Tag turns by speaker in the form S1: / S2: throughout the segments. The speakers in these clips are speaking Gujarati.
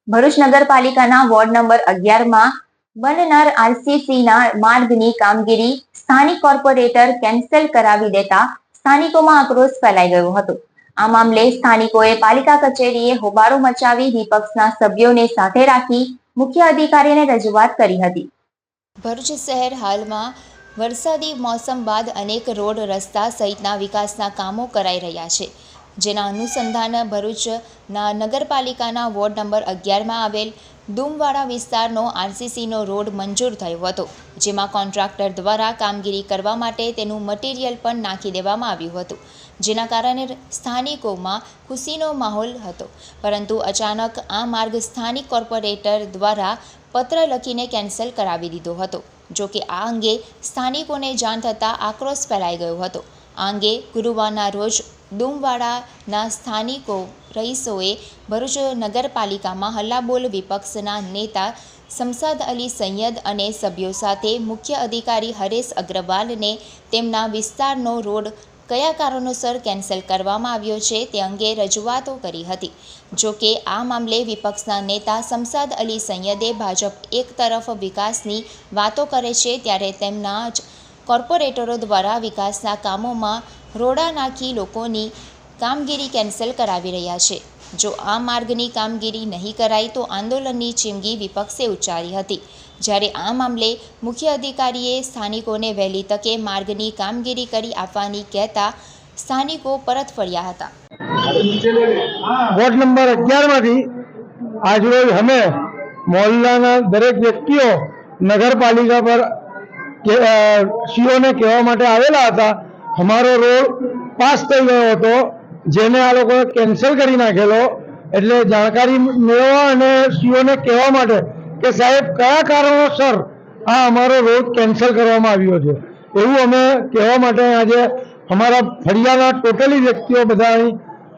S1: ભરૂચ નગરપાલિકાના વોર્ડ નંબર 11માં બનનાર આરસીસીના માર્ગની કામગીરી સ્થાનિક કોર્પોરેટર કેન્સલ કરાવી દેતા સ્થાનિકોમાં આક્રોશ ફેલાઈ ગયો હતો। આ મામલે સ્થાનિકોએ પાલિકા કચેરીએ હોબાળો મચાવી વિપક્ષના સભ્યોને સાથે રાખી મુખ્ય અધિકારીને રજૂઆત કરી હતી।
S2: ભરૂચ શહેર હાલમાં વરસાદી મોસમ બાદ અનેક રોડ રસ્તા સહિતના વિકાસના કામો કરાઈ રહ્યા છે, જેના અનુસંધાને ભરૂચના નગરપાલિકાના વોર્ડ નંબર 11માં આવેલ ડુમવાડા વિસ્તારનો આરસીસીનો રોડ મંજૂર થયો હતો, જેમાં કોન્ટ્રાક્ટર દ્વારા કામગીરી કરવા માટે તેનું મટીરિયલ પણ નાખી દેવામાં આવ્યું હતું, જેના કારણે સ્થાનિકોમાં ખુશીનો માહોલ હતો। પરંતુ અચાનક આ માર્ગ સ્થાનિક કોર્પોરેટર દ્વારા પત્ર લખીને કેન્સલ કરાવી દીધો હતો। જો કે આ અંગે સ્થાનિકોને જાણ થતાં આક્રોશ ફેલાઈ ગયો હતો। આ અંગે ગુરુવારના રોજ ડુમવાડાના સ્થાનિકો રહીશોએ ભરૂચ નગરપાલિકામાં હલ્લાબોલ વિપક્ષના નેતા શમશાદ અલી સૈયદ અને સભ્યો સાથે મુખ્ય અધિકારી હરેશ અગ્રવાલને તેમના વિસ્તારનો રોડ કયા કારણોસર કેન્સલ કરવામાં આવ્યો છે તે અંગે રજૂઆતો કરી હતી। જો કે આ મામલે વિપક્ષના નેતા શમશાદ અલી સૈયદે ભાજપ એક તરફ વિકાસની વાતો કરે છે ત્યારે તેમના જ કોર્પોરેટરો દ્વારા વિકાસના કામોમાં રોડા નાખી લોકોની કામગીરી કેન્સલ કરાવી રહ્યા છે। જો આ માર્ગની કામગીરી નહીં કરાય તો આંદોલનની ચીમકી વિપક્ષે ઉચ્ચારી હતી, જ્યારે આ મામલે મુખ્ય અધિકારીએ સ્થાનિકોને વહેલી તકે માર્ગની કામગીરી કરી આપવાની કહેતા સ્થાનિકો પરત ફર્યા હતા।
S3: વોર્ડ નંબર 11માંથી આજરોજ અમે મોહલ્લાના દરેક વ્યક્તિઓ નગરપાલિકા પર સીઓને કહેવા માટે આવેલા હતા। અમારો રોડ પાસ થઈ ગયો હતો, જેને આ લોકોએ કેન્સલ કરી નાખેલો। એટલે જાણકારી મેળવવા અને સીઓને કહેવા માટે કે સાહેબ કયા કારણોસર આ અમારો રોડ કેન્સલ કરવામાં આવ્યો છે એવું અમે કહેવા માટે આજે અમારા ફળિયાના ટોટલી વ્યક્તિઓ બધા અહીં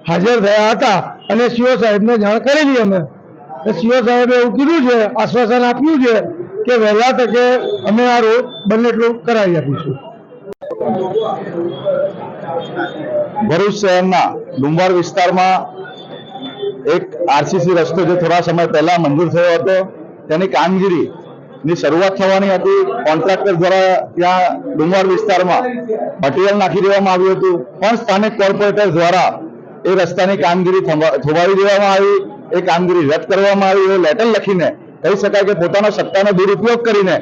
S3: હાજર થયા હતા અને સીઓ સાહેબને જાણ કરેલી। અમે સીઓ સાહેબે એવું કીધું છે, આશ્વાસન આપ્યું છે કે વહેલા તકે અમે આ રોડ બને એટલું કરાવી આપીશું।
S4: ભરૂચ શહેરના ડુંબાર વિસ્તારમાં એક આરસીસી રસ્તો જે થોડા સમય પહેલા મંજૂર થયો હતો, તેની કામગીરીની શરૂઆત થવાની હતી। કોન્ટ્રાક્ટર દ્વારા ત્યાં ડુંબાર વિસ્તારમાં મટીરિયલ નાખી દેવામાં આવ્યું હતું, પણ સ્થાનિક કોર્પોરેટર દ્વારા એ રસ્તાની કામગીરી થોભાવી દેવામાં આવી। એ કામગીરી રદ કરવામાં આવી। એ લેટર લખીને કહી શકાય કે પોતાનો સત્તાનો દુરુપયોગ કરીને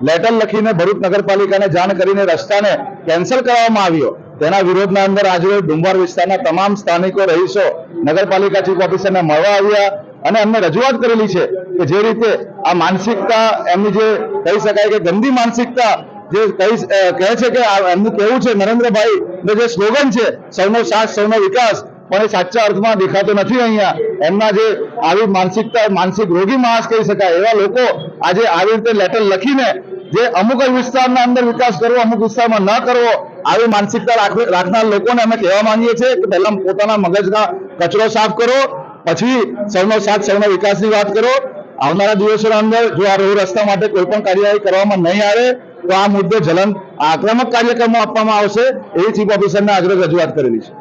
S4: લેટર લખીને ભરૂચ નગરપાલિકાને જાણ કરીને રસ્તાને કેન્સલ કરવામાં આવ્યો। તેના વિરોધના અંદર આજે ડુંબાર વિસ્તારના તમામ સ્થાનિકો રહીશો નગરપાલિકા ચીફ ઓફિસરને મળવા આવ્યા અને અમને રજૂઆત કરેલી છે કે જે રીતે આ માનસિકતા એમની જે કહી શકાય કે ગંદી માનસિકતા જે કહે છે કે એમનું કહેવું છે નરેન્દ્રભાઈનો જે સ્લોગન છે સૌનો સાથ સૌનો વિકાસ, પણ એ સાચા અર્થમાં દેખાતો નથી। અહીંયા એમના જે આવી માનસિકતા માનસિક રોગી માણસ કહી શકાય એવા લોકો આજે આવી રીતે લેટર લખીને જે અમુક વિસ્તારના અંદર વિકાસ કરવો, અમુક વિસ્તારમાં ન કરવો, આવી માનસિકતા રાખનાર લોકોને અમે કહેવા માંગીએ છીએ કે પહેલા પોતાના મગજના કચરો સાફ કરો, પછી સૌનો સાથ સૌનો વિકાસની વાત કરો। આવનારા દિવસોના અંદર જો આ રોડ રસ્તા માટે કોઈ પણ કાર્યવાહી કરવામાં નહીં આવે તો આ મુદ્દે આક્રમક કાર્યક્રમો આપવામાં આવશે, એવી ચીફ ઓફિસરને આજે રજૂઆત કરેલી છે।